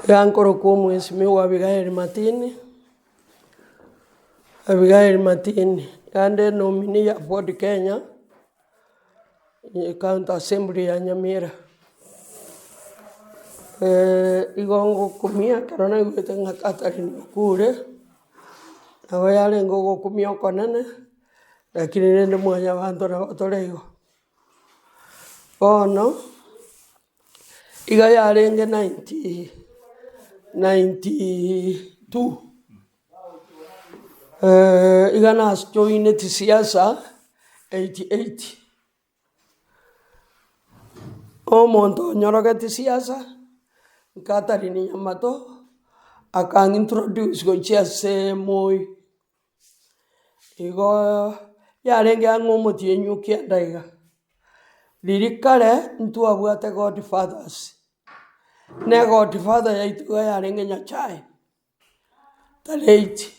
Yankoro como mheshimiwa Abigail Matini. Abigail Matini. Yande nominee ya Ford Kenya. County Assembly ya Nyamira. Igongo kumia karona yuwete Catherine Kure. Nawe yale ngogo kumia konene. Lakini nende mwanya wanto na otorego. Ono. Iga yale nge 92. Iga najoine tisiasa 88. Omonto nyoroge tisiasa Catherine Nyamato akang introduce go chiase moi. Igo yarenge angomoti enyuki ndaiga. Lirikale ntu abwate Godfathers. Ne Godfather yaituga yarenge Nyachai. Talate.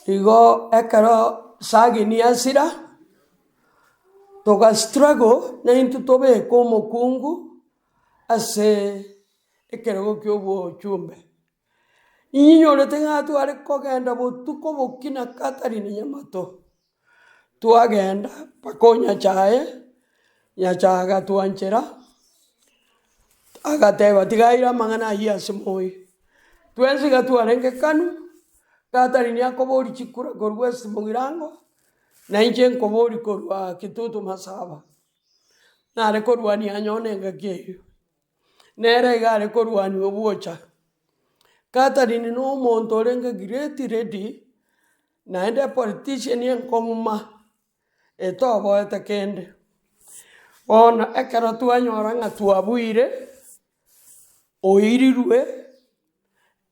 Igo ekaro sagi ni asira. Toga struggle na intu tobe como kungu ase ekero kyobo chumbe. Inyore tenga tu are kogenda botuko bokina Catherine Nyamato. Tu agenda pakonya chae ya chaga tu anchera. Agateba tigaira mangana yas moi. Tuenzi gatu arenge kanu. Catherine yakobori chikura gorwest mugirango. Na inche nkobori korwa kitutu masaba. Na rekorwa ni anyone ngageyo. Nere ga rekorwa ni obuocha. Catherine no monto renga great ready. Na ende politician yen konguma. Eto boete kende. Ona ekero tu anyora nga tu abuire. Oirirwe.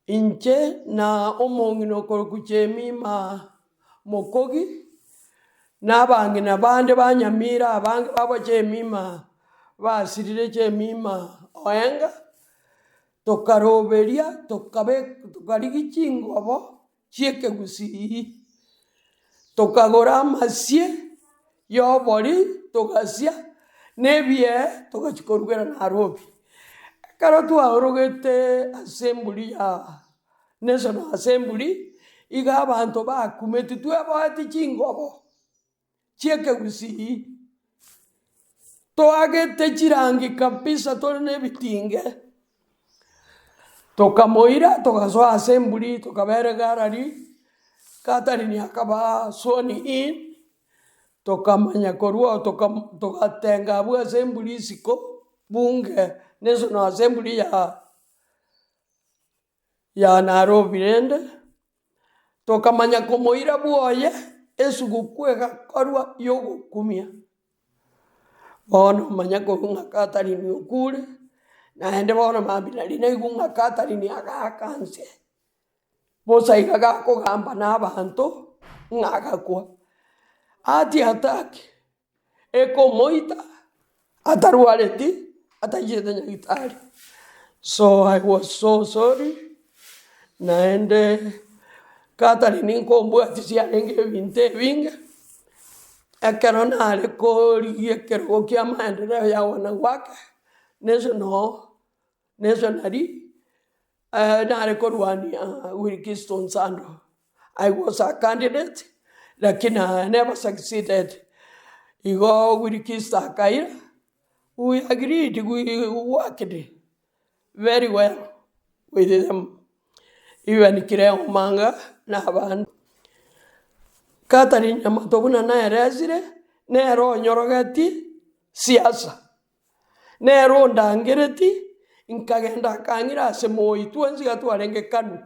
Inche na omongino korokuchemi ma mokogi. Nabangi na bande banyamira abangi babo chemima basirire chemima oenga tokaroberia tokarigi chingobo chieke gusi tokagora masie yobori togasia nebie togachikorugera Nairobi karo tu aorogete assembly ya National Assembly iga abantu bakumeti tu abati chingobo chieke gusi to agete chirangi kabisa tole ne bitinge tokamoira tokazo assembly tokabere garari Catherine akaba soni in tokamanya korwa tokatenga bu assembly siko bunge National Assembly ya Nairobi rende tokamanya komoira buoye esugukwega korwa yogo kumia. Bono manya kogunga Catherine okure. Na hende bono mabina line gunga Catherine agakanse. Bosa igaga kogamba n'abantu ngagakwa. Ati ataki. Eko moita. Ataruareti. Atajete nyagitari. So I was so sorry. Na hende Catherine nkombu atisia nenge vinte vinga. Ekero nare kori ekero kia maendeleo ya wanawake. Nationally. Nare korwani Wilkiston Sando. I was a candidate. Lakini I never succeeded. Igo Wilkiston Kaira. We agreed. We worked very well with them. Even Kireo Manga Naban Catherine Nyamato na resire nero nyorogati siasa nero ndangereti inkagenda kangira semoi tuenzi gatu arenge kanu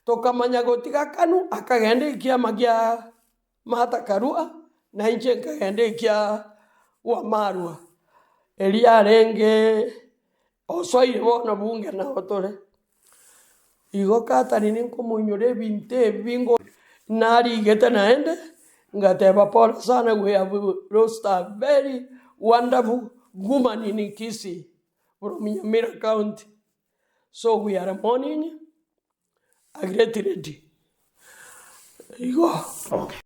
tokamanya gotiga kanu akagenda ikiama gia Martha Karua na inche kagenda ikia Wamarwa elia renge osoi bono bunge na otore. Igo Catherine nkomunyore binte bingo nari geta naende ngateba pole sana. We have lost a very wonderful woman in Kisii from Nyamira County. So we are mourning a great lady. Igo. Okay.